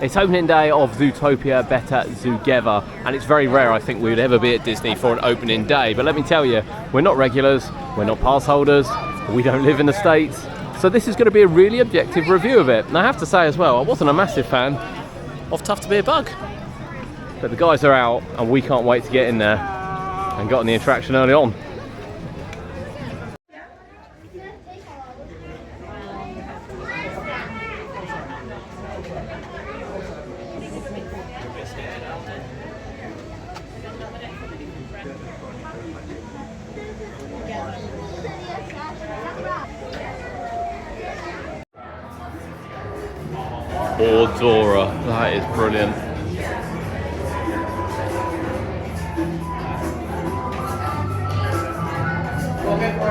It's opening day of Zootopia Better Zoogether, and it's very rare, I think, we would ever be at Disney for an opening day. But let me tell you, we're not regulars, we're not pass holders, we don't live in the States, so this is going to be a really objective review of it. And I have to say as well, I wasn't a massive fan of Tough to Be a Bug, but the guys are out and we can't wait to get in there, and got on the attraction early on. Pandora, that is brilliant.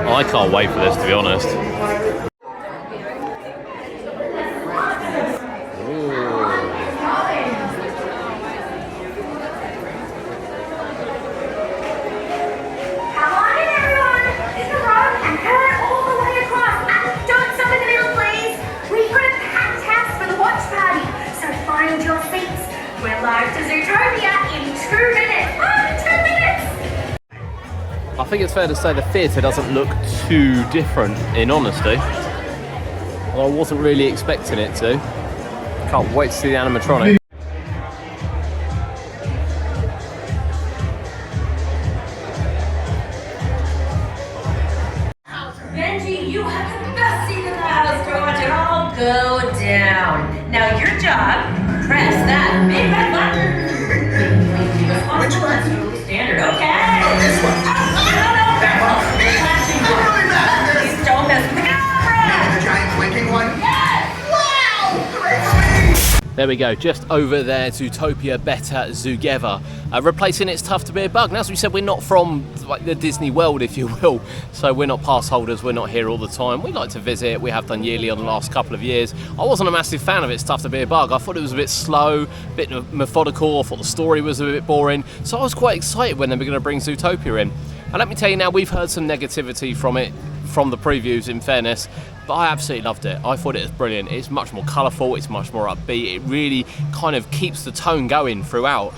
I can't wait for this, to be honest. We're live to Zootopia in 2 minutes. 2 minutes! I think it's fair to say the theatre doesn't look too different, in honesty. Well, I wasn't really expecting it to. Can't wait to see the animatronic. Benji, you have the best seat in the house to watch it all go down. Now your job, press that big red button. Which one? Standard, okay? Oh, this one. No, that one. Please don't mess with the camera. Maybe the giant blinking one? Yes! Wow! Great for me! There we go, just over there, Zootopia Better Zoogether, replacing It's Tough to Be a Bug. Now, as we said, we're not from like the Disney World, if you will, so we're not pass holders, we're not here all the time. We like to visit, we have done yearly on the last couple of years. I wasn't a massive fan of It's Tough to Be a Bug. I thought it was a bit slow, a bit methodical, I thought the story was a bit boring, so I was quite excited when they were going to bring Zootopia in. And let me tell you now, we've heard some negativity from it, from the previews, in fairness, but I absolutely loved it. I thought it was brilliant. It's much more colourful, it's much more upbeat, it really kind of keeps the tone going throughout.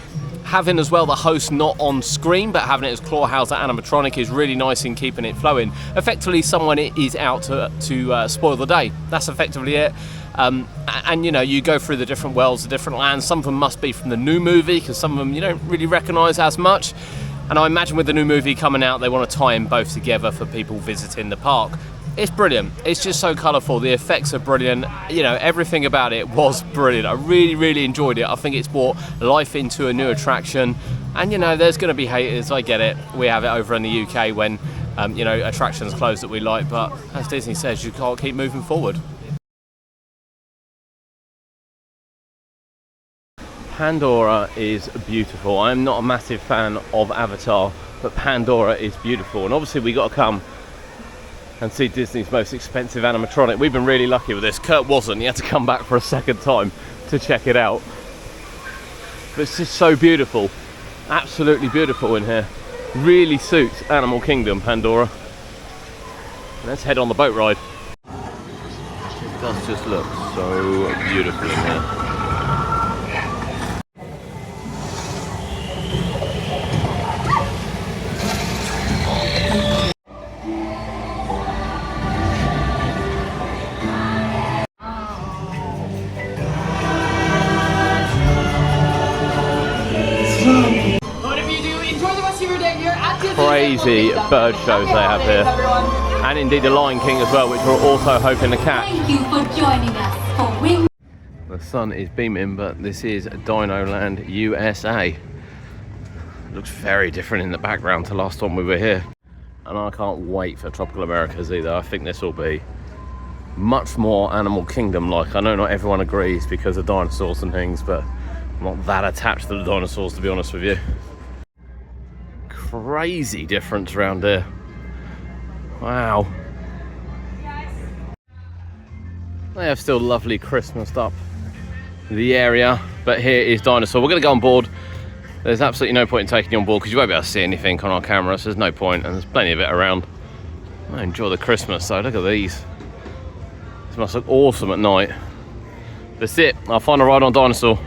Having as well the host not on screen, but having it as Clawhouser animatronic is really nice in keeping it flowing. Effectively, someone is out to spoil the day. That's effectively it. And you know, you go through the different worlds, the different lands. Some of them must be from the new movie, because some of them you don't really recognise as much. And I imagine with the new movie coming out, they want to tie them both together for people visiting the park. It's brilliant. It's just so colourful. The effects are brilliant. You know, everything about it was brilliant. I really, really enjoyed it. I think it's brought life into a new attraction. And, you know, there's going to be haters. I get it. We have it over in the UK when, you know, attractions close that we like. But as Disney says, you can't keep moving forward. Pandora is beautiful. I'm not a massive fan of Avatar, but Pandora is beautiful. And obviously we got to come and see Disney's most expensive animatronic. We've been really lucky with this. Kurt wasn't. He had to come back for a second time to check it out. But it's just so beautiful. Absolutely beautiful in here. Really suits Animal Kingdom, Pandora. Let's head on the boat ride. It does just look so beautiful in here. Crazy bird shows they have here, and indeed the Lion King as well, which we're also hoping to catch. Thank you for joining us for Wing. The sun is beaming, but this is Dinoland USA. It looks very different in the background to last time we were here, and I can't wait for Tropical Americas either. I think this will be much more Animal Kingdom like. I know not everyone agrees because of dinosaurs and things, but I'm not that attached to the dinosaurs, to be honest with you. Crazy difference around here. Wow. They have still lovely Christmased up the area, but here is dinosaur. We're going to go on board. There's absolutely no point in taking you on board because you won't be able to see anything on our camera, so there's no point, and there's plenty of it around. I enjoy the Christmas though. Look at these. This must look awesome at night. That's it. Our final ride on Dinosaur.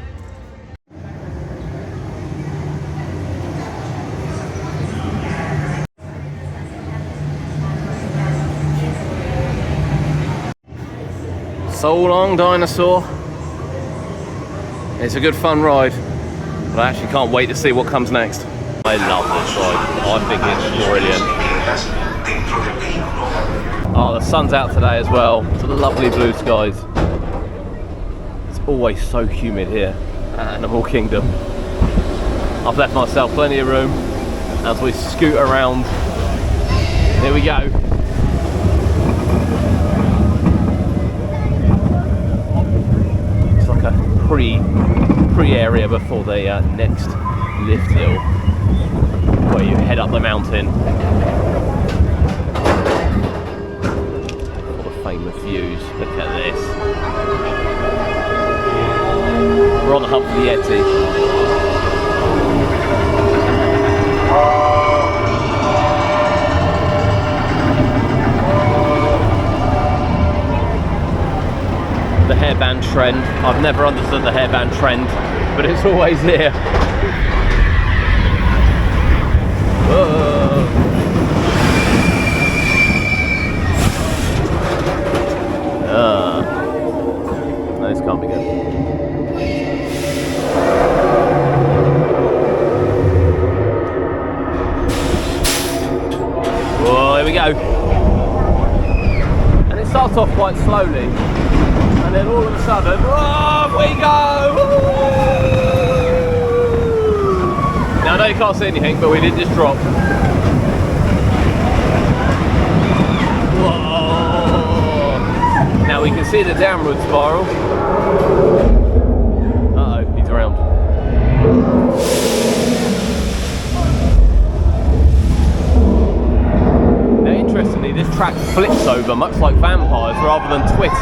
So long, Dinosaur. It's a good fun ride, but I actually can't wait to see what comes next. I love this ride. I think it's brilliant. Oh, the sun's out today as well. It's lovely blue skies. It's always so humid here at Animal Kingdom. I've left myself plenty of room as we scoot around. Here we go. It's like a pre area before the next lift hill, where you head up the mountain. All the famous views. Look at this. We're on the hump for the Yeti. The hairband trend. I've never understood the hairband trend, but it's always here. Whoa. No, this can't be good. Whoa, here we go. And it starts off quite slowly. And then all of a sudden, off we go! Woo! Now I know you can't see anything, but we did just drop. Whoa! Now we can see the downward spiral. Uh-oh, he's around. Now interestingly, this track flips over much like vampires rather than twists.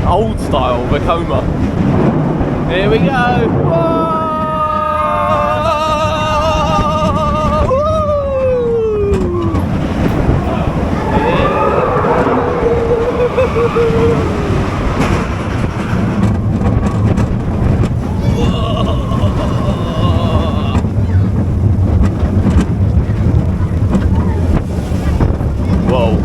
Old style Vekoma. Here we go. Whoa! Whoa.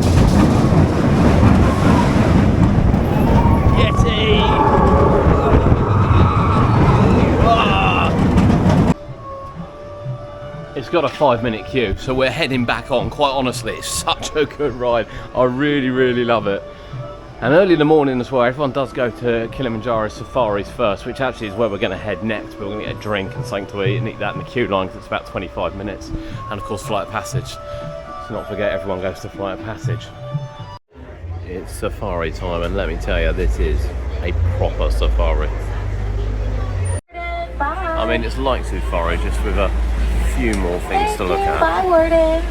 It's got a 5-minute queue, so we're heading back on. Quite honestly, it's such a good ride. I really love it. And early in the morning as well, everyone does go to Kilimanjaro Safaris first, which actually is where we're going to head next. We're going to get a drink and something to eat and eat that in the queue line, because it's about 25 minutes. And of course, Flight of Passage. Let's not forget, everyone goes to Flight of Passage. It's safari time, and let me tell you, this is a proper safari. Bye. I mean, it's like Safari, just with a few more things to look at. Bye, wardens.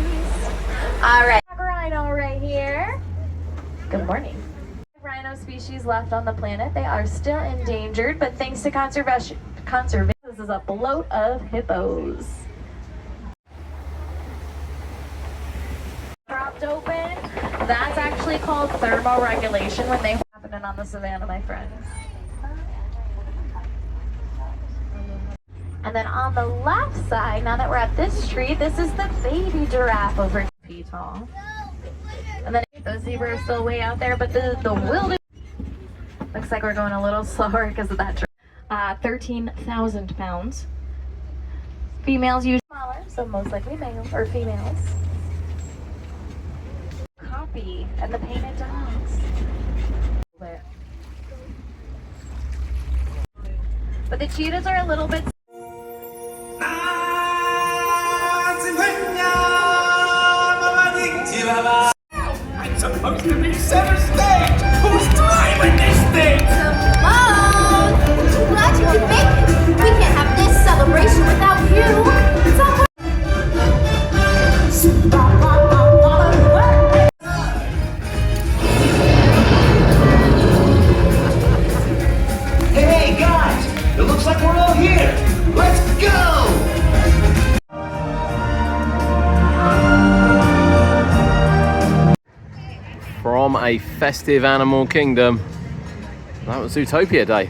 All right, rhino right here. Good morning. Rhino species left on the planet. They are still endangered, but thanks to conservation, this is a bloat of hippos. Dropped open. That's actually called thermoregulation when they happening on the savannah, my friends. And then on the left side, now that we're at this tree, this is the baby giraffe over 2 feet tall. And then the zebra is still way out there, but the wilderness looks like we're going a little slower because of that tree. 13,000 pounds. Females usually smaller, so most likely male or females. Copy and the painted dogs. But the cheetahs are a little bit. I'm supposed to be center stage! Who's driving this thing? Mom! I'm so glad you could make it. We can't have this celebration without you. Hey guys, it looks like we're all here. Let's go! From a festive Animal Kingdom, that was Zootopia Day.